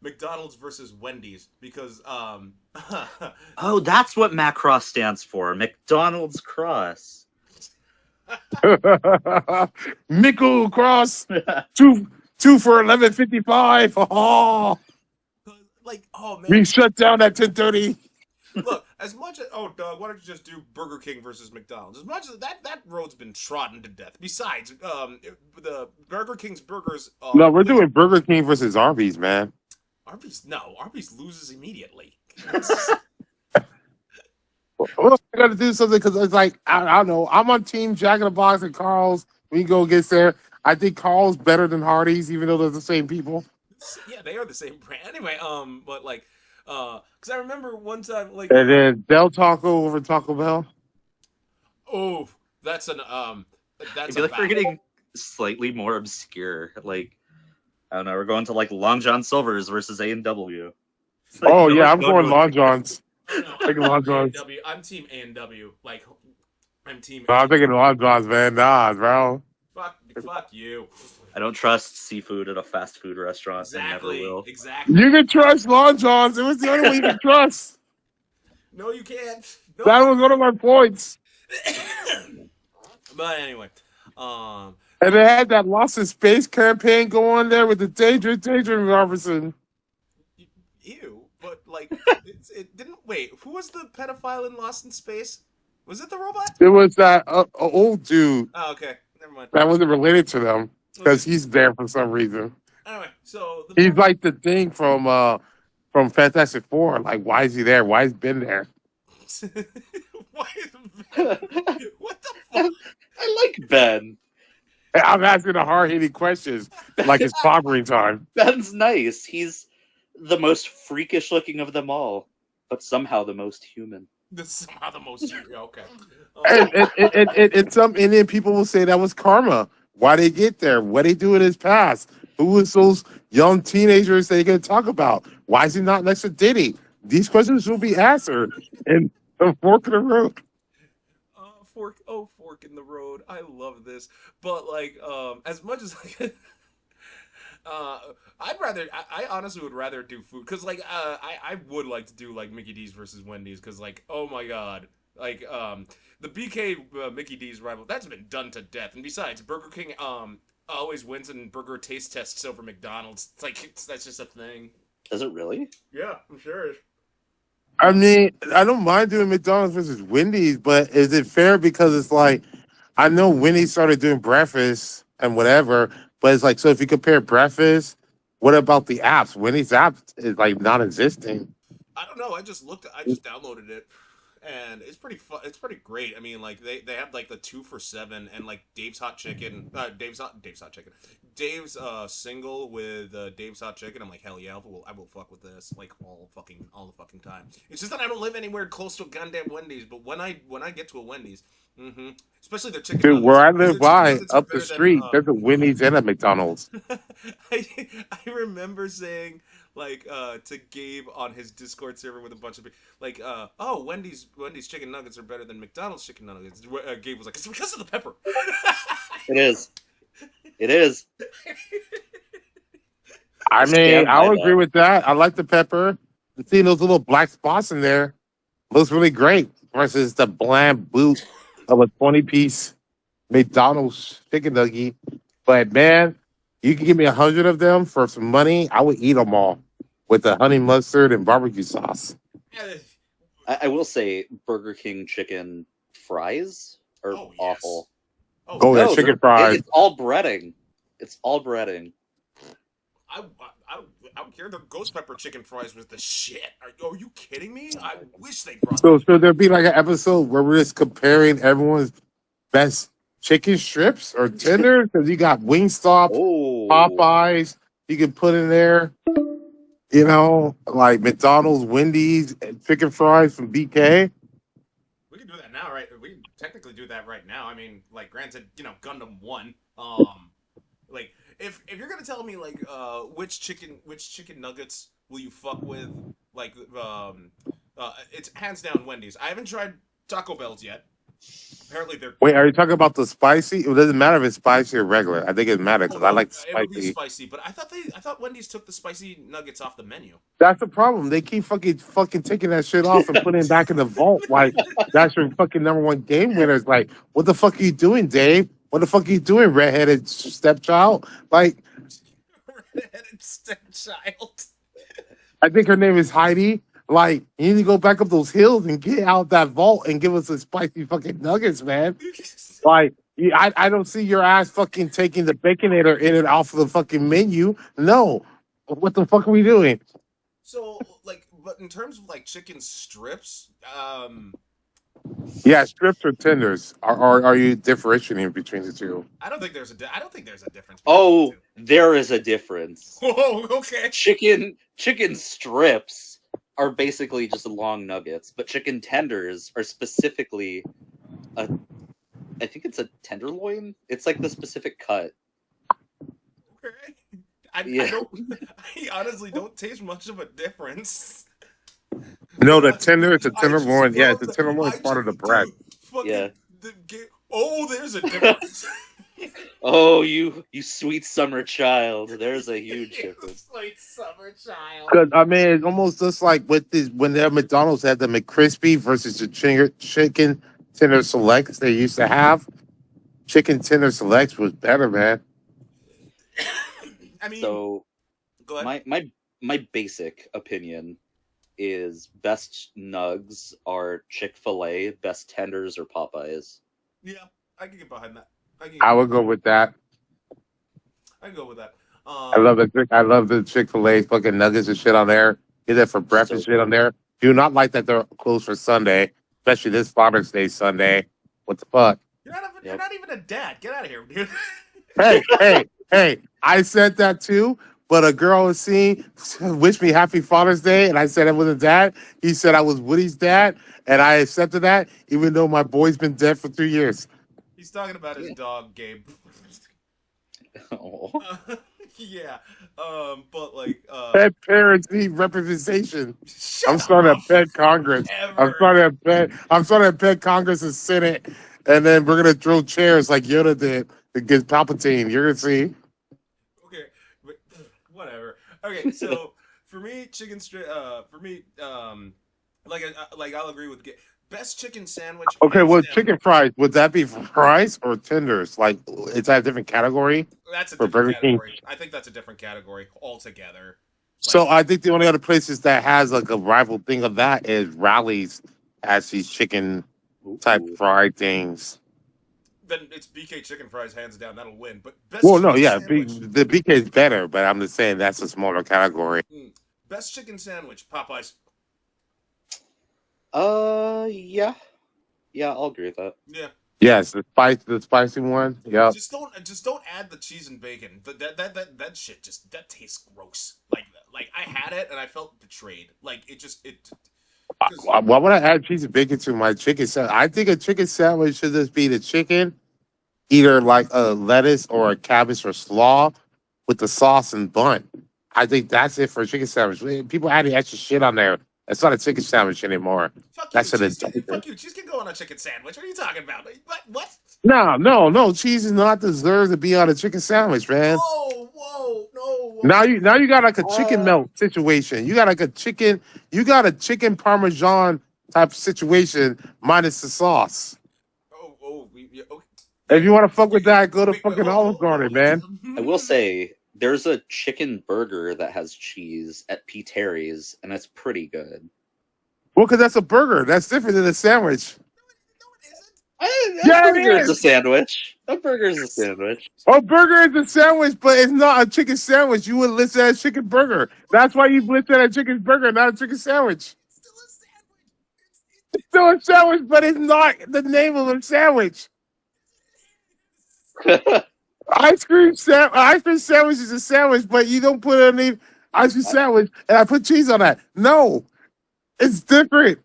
A: McDonald's versus Wendy's because
B: Oh, that's what Macross stands for. McDonald's Cross.
C: Mickle Cross. two for 11.55. Oh,
A: like, oh man,
C: we shut down at 10:30.
A: Look, as much as Doug, why don't you just do Burger King versus McDonald's? As much as that road's been trodden to death. Besides, the Burger King's burgers.
C: No, we're doing Burger King versus Arby's, man.
A: Arby's loses immediately.
C: Well, I got to do something because it's like I don't know. I'm on Team Jack in the Box and Carl's. We go get there. I think Carl's better than Hardee's, even though they're the same people.
A: Yeah, they are the same brand. Anyway, but like, Because I remember one time, like,
C: And then Del Taco over Taco Bell.
A: oh, that's
B: I
A: that's a
B: feel like we're
A: battle.
B: getting slightly more obscure. Like, I don't know, we're going to like Long John Silver's versus A&W. It's like,
C: Oh
B: no
C: yeah,
B: one's
C: I'm going
B: to
C: Long John's.
A: No,
C: Thinking Long John's.
A: A&W. I'm team A&W. Like, I'm team.
C: No, I'm thinking Long John's, man. Nah, bro.
A: Fuck you.
B: I don't trust seafood at a fast food restaurant and never
A: Exactly.
B: will.
A: Exactly.
C: You can trust Long John's. It was the only one you can trust.
A: No, you can't. No.
C: That was one of my points.
A: But anyway,
C: And they had that Lost in Space campaign going there with the Danger Robertson.
A: ew. But like, it didn't. Wait, who was the pedophile in Lost in Space? Was it the robot?
C: It was that old dude
A: Oh, okay. Never mind.
C: that wasn't related to them because
A: Okay.
C: he's there for some reason.
A: Anyway, so the
C: He's like the thing from Fantastic Four. Like, why is he there? Why has he been there?
A: Why what the fuck?
B: I like Ben.
C: I'm asking the hard-hitting questions like it's clobbering time.
B: Ben's nice. He's the most freakish looking of them all, but somehow the most human.
A: This is somehow the most okay.
C: And some Indian people will say that was karma. Why they get there? What they do in his past? Who was those young teenagers they going to talk about? Why is he not next to Diddy? These questions will be answered in the fork in the road.
A: Fork in the road. I love this, but like, as much as I honestly would rather do food because like, I would like to do like Mickey D's versus Wendy's because like, oh my god, like, the BK Mickey D's rival that's been done to death, and besides, Burger King always wins in burger taste tests over McDonald's. It's like that's just a thing.
B: Does it really?
A: Yeah, I'm sure.
C: I mean, I don't mind doing McDonald's versus Wendy's, but is it fair? Because it's like, I know Wendy's started doing breakfast and whatever, but it's like, so if you compare breakfast, what about the apps? Wendy's app is like non-existing.
A: I don't know. I just downloaded it, and it's pretty fun. It's pretty great. I mean, like they have like the 2 for $7 and like Dave's Hot Chicken. Dave's Hot Chicken. Dave's single with Dave's Hot Chicken. I'm like, hell yeah, I will fuck with this like all the fucking time. It's just that I don't live anywhere close to a goddamn Wendy's. But when I get to a Wendy's, especially their chicken
C: Dude,
A: nuggets,
C: where I
A: their
C: live
A: chicken
C: by,
A: nuggets are
C: up the
A: better than,
C: street, there's a Wendy's and a McDonald's.
A: I remember saying like to Gabe on his Discord server with a bunch of like oh Wendy's chicken nuggets are better than McDonald's chicken nuggets. Gabe was like, it's because of the pepper.
B: It is. It is.
C: I mean,
B: Stand by
C: I'll
B: that.
C: agree with that. I like the pepper. Seeing those little black spots in there looks really great versus the bland boot of a 20-piece McDonald's chicken nugget. But man, you can give me 100 of them for some money. I would eat them all with the honey mustard and barbecue sauce.
B: I will say Burger King chicken fries are
A: Oh, yes.
B: awful.
C: Oh, yeah, chicken fries.
B: It's all breading. It's all breading.
A: I don't care. The ghost pepper chicken fries was the shit. Are you kidding me? I wish they brought.
C: So there'd be like an episode where we're just comparing everyone's best chicken strips or tenders because you got Wingstop,
B: Oh,
C: Popeyes. You can put in there, you know, like McDonald's, Wendy's, and chicken fries from BK.
A: We can do that now, right? We can technically do that right now. I mean, like, granted, Gundam won. Like, if you're gonna tell me like which chicken nuggets will you fuck with, like, it's hands down Wendy's. I haven't tried Taco Bell's yet. Apparently they're.
C: Wait, are you talking about the spicy? It doesn't matter if it's spicy or regular. I think it matters because I like
A: It would be
C: spicy.
A: spicy, but I thought Wendy's took the spicy nuggets off the menu.
C: That's the problem. They keep fucking taking that shit off and putting it back in the vault. Like, that's your fucking number one game winner. It's like, what the fuck are you doing, Dave? What the fuck are you doing, redheaded stepchild? Like,
A: Redheaded stepchild.
C: I think her name is Heidi. Like, you need to go back up those hills and get out that vault and give us the spicy fucking nuggets, man. Like, I don't see your ass fucking taking the Baconator in and off of the fucking menu. No. What the fuck are we doing?
A: So, like, but in terms of like chicken strips,
C: Yeah, strips or tenders. Are you differentiating between the two?
A: I don't think there's a difference.
B: oh,
A: Between
B: there is a difference.
A: the two. Oh, okay.
B: Chicken strips are basically just long nuggets, but chicken tenders are specifically a. I think it's a tenderloin. It's like the specific cut.
A: Okay. I
B: Yeah.
A: don't. I honestly don't taste much of a difference.
C: No, the tender, it's a
A: I just
C: tenderloin. Yeah,
A: love
C: it's a
A: that-
C: tenderloin
A: I
C: part of the
A: just-
C: bread.
A: dude, fucking
B: Yeah.
A: oh, there's a difference.
B: Oh, you sweet summer child. There's a huge difference.
A: Sweet summer child.
C: Because I mean, it's almost just like with this when their McDonald's had the McCrispy versus the chicken tender selects they used to have. Chicken tender selects was better, man.
A: I mean,
B: So
A: go ahead.
B: my basic opinion is best nugs are Chick-fil-A, best tenders are Popeyes.
A: Yeah, I can get behind that.
C: I would go with that.
A: I can go with that.
C: I love the Chick-fil-A fucking nuggets and shit on there. Get that for breakfast
B: So
C: shit on there. Do not like that they're closed for Sunday, especially this Father's Day Sunday. What the fuck?
A: You're not even a dad. Get out of here, dude.
C: Hey! I said that too, but a girl was seeing wished me happy Father's Day, and I said I was a dad. He said I was Woody's dad, and I accepted that, even though my boy's been dead for 3 years.
A: He's talking about his dog, Gabe.
B: oh.
A: Yeah. But like,
C: Pet parents need representation.
A: shut
C: I'm starting
A: up.
C: to pet Congress. I'm starting to pet Congress and Senate, and then we're gonna throw chairs like Yoda did against Palpatine. You're gonna see.
A: Okay, but whatever. Okay, so for me, like I'll agree with best chicken sandwich.
C: Okay,
A: hands
C: well,
A: down.
C: chicken fries, would that be fries or tenders? Like, is that a different category?
A: That's a
C: for
A: different
C: Burger King?
A: category. I think that's a different category altogether.
C: So I think the only other places that has like a rival thing of that is Rally's has these chicken type
B: Ooh.
C: fried things.
A: Then it's BK chicken fries hands down. That'll win. But best
C: Well, no,
A: chicken
C: yeah,
A: sandwich.
C: the BK is better, but I'm just saying that's a smaller category.
A: Best chicken sandwich, Popeyes.
B: Yeah, I'll agree with that.
A: Yeah.
C: Yes, the spicy one. Yep.
A: Just don't add the cheese and bacon. That shit that tastes gross. Like I had it and I felt betrayed. Like it.
C: Why would I add cheese and bacon to my chicken sandwich? I think a chicken sandwich should just be the chicken, either like a lettuce or a cabbage or slaw with the sauce and bun. I think that's it for a chicken sandwich. People adding extra shit on there. It's not a chicken sandwich anymore.
A: Fuck
C: That's
A: you,
C: an
A: cheese. Fuck you. Cheese can go on a chicken sandwich. What are you talking about? What?
C: No. Cheese does not deserve to be on a chicken sandwich, man.
A: Whoa, no.
C: Now you got like a chicken melt situation. You got like a chicken parmesan type situation minus the sauce.
A: Yeah, okay.
C: If you want to fuck with that, go to
A: Wait,
C: fucking
A: hold
C: Olive
A: on.
C: Garden, man.
B: I will say there's a chicken burger that has cheese at P. Terry's, and it's pretty good.
C: Well, because that's a burger. That's different than a sandwich.
B: A
C: Yeah, it
B: burger is a
C: is.
B: sandwich. A burger is a sandwich.
C: A burger is a sandwich, but it's not a chicken sandwich. You would list it as chicken burger. That's why you list it as chicken burger, not a chicken sandwich. It's still a sandwich, but it's not the name of a sandwich. Ice cream sandwich is a sandwich, but you don't put a name ice cream sandwich and I put cheese on that. No, it's different.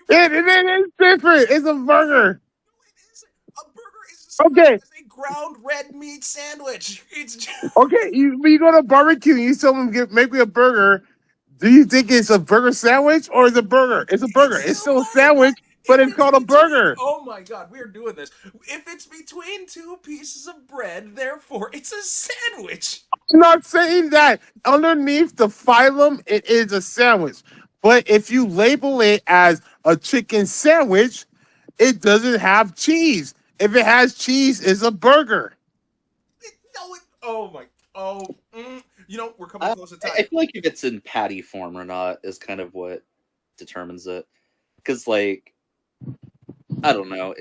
C: It is different. It's a burger.
A: A burger is
C: Okay.
A: a ground red meat sandwich. It's just...
C: Okay, you go to barbecue and you tell them make me a burger. Do you think it's a burger sandwich or is it a burger? It's a burger. It's still a sandwich, but it's called a burger.
A: Oh my god, we're doing this. If it's between two pieces of bread, therefore it's a sandwich.
C: I'm not saying that. Underneath the phylum, it is a sandwich. But if you label it as a chicken sandwich, it doesn't have cheese. If it has cheese, it's a burger.
A: You know, we're coming close to time.
B: I feel like if it's in patty form or not is kind of what determines it. Because, like, I don't know.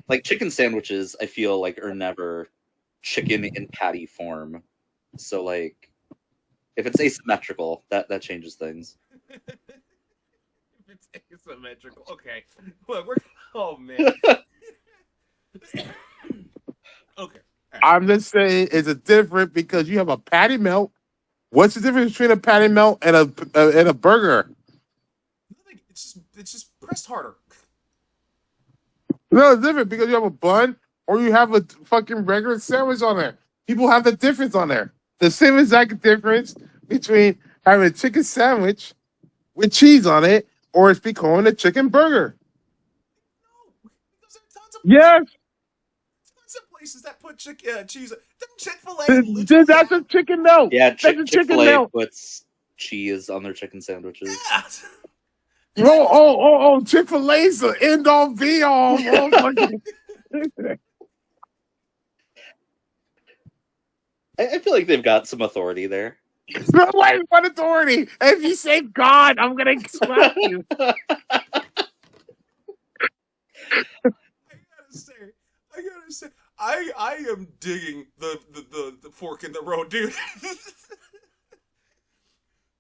B: Like, chicken sandwiches, I feel like, are never chicken in patty form. So, like, if it's asymmetrical, that changes things.
A: If it's asymmetrical. Okay. Look, oh, man. Okay.
C: I'm just saying it's a different because you have a patty melt What's the difference between a patty melt and a burger?
A: Nothing. It's just pressed harder.
C: No, it's different because you have a bun or you have a fucking regular sandwich on there. People have the difference on there. The same exact difference between having a chicken sandwich with cheese on it or it's becoming a chicken burger.
A: No, because there are
C: Yes,
A: tons of places that put cheese. Doesn't Chick-fil-A literally
C: that's a
A: have?
C: chicken melt.
B: Yeah,
C: That's a chicken
B: Chick-fil-A
C: melt.
B: puts cheese on their chicken sandwiches.
A: Yeah.
C: Oh, Chick-fil-A's the end all be all. Oh, fucking-
B: I feel like they've got some authority there.
C: No way, what authority? If you say God, I'm gonna slap you.
A: I gotta say, I am digging the fork in the road, dude.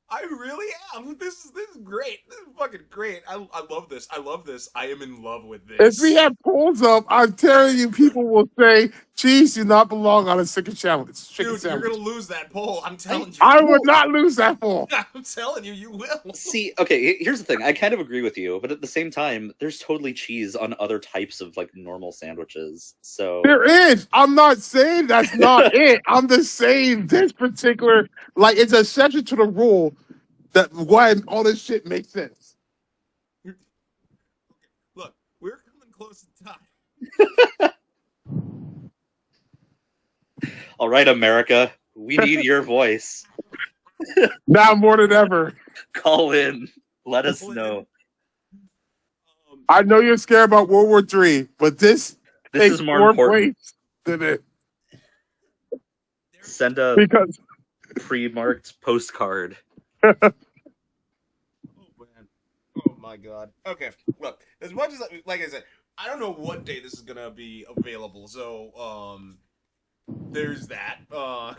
A: I really am. This is great. This is fucking great. I love this. I love this. I am in love with this.
C: If we have polls up, I'm telling you, people will say cheese do not belong on a chicken sandwich.
A: Dude, you're gonna lose that poll. I'm telling you.
C: I would not lose that poll.
A: I'm telling you, you will.
B: See, okay, here's the thing. I kind of agree with you, but at the same time, there's totally cheese on other types of like normal sandwiches. So
C: There is. I'm not saying that's not it. I'm just saying this particular, like, it's an exception to the rule that why all this shit makes sense.
A: Look, we're coming close to time.
C: Oh,
B: all right, America, we need your voice.
C: Now more than ever.
B: Call in. Let us know.
C: I know you're scared about World War III, but this
B: This is more important.
C: place than it.
B: Send a
C: Because
B: pre-marked postcard.
A: Oh man. Oh my god. Okay. Look, as much as like I said, I don't know what day this is gonna be available. So there's that. Like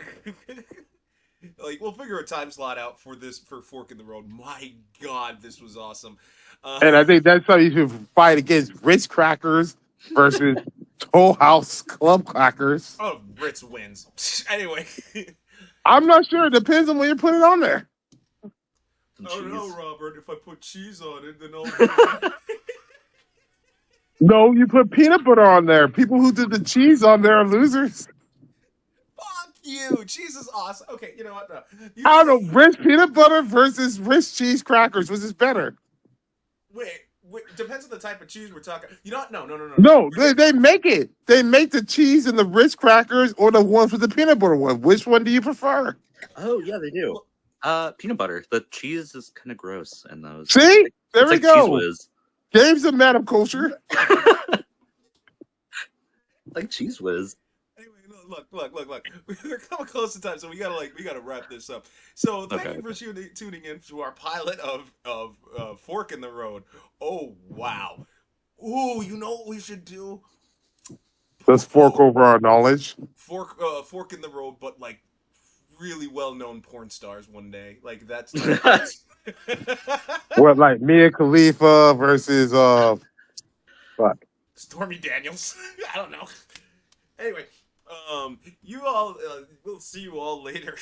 A: we'll figure a time slot out for this for Fork in the Road. My god, this was awesome.
C: and I think that's how you should fight against Ritz crackers versus Toll House Club crackers.
A: Oh, Ritz wins. Anyway.
C: I'm not sure. It depends on when you put it on there.
A: Oh no, Robert! If I put cheese on it, then I'll.
C: No, you put peanut butter on there. People who did the cheese on there are losers.
A: Fuck you! Cheese is awesome. Okay, you know what? No.
C: I don't know. Ritz peanut butter versus Ritz cheese crackers. Which is better?
A: Wait. Depends on the type of cheese we're talking. You know what? No.
C: No, they make it. They make the cheese in the Ritz crackers or the ones with the peanut butter one. Which one do you prefer?
B: Oh yeah, they do. Peanut butter. The cheese is kind of gross in those.
C: See? There we go.
B: Cheese Whiz.
C: Games of Madam Culture.
B: Like Cheese Whiz.
A: Anyway, look. We're coming close to time, so we gotta wrap this up. So thank you for tuning in to our pilot of Fork in the Road. Oh wow. Ooh, you know what we should do?
C: Let's fork over our knowledge.
A: Fork in the Road, but like really well-known porn stars one day. Like that's
C: What, like Mia Khalifa versus what?
A: Stormy Daniels. I don't know. Anyway, you all we'll see you all later.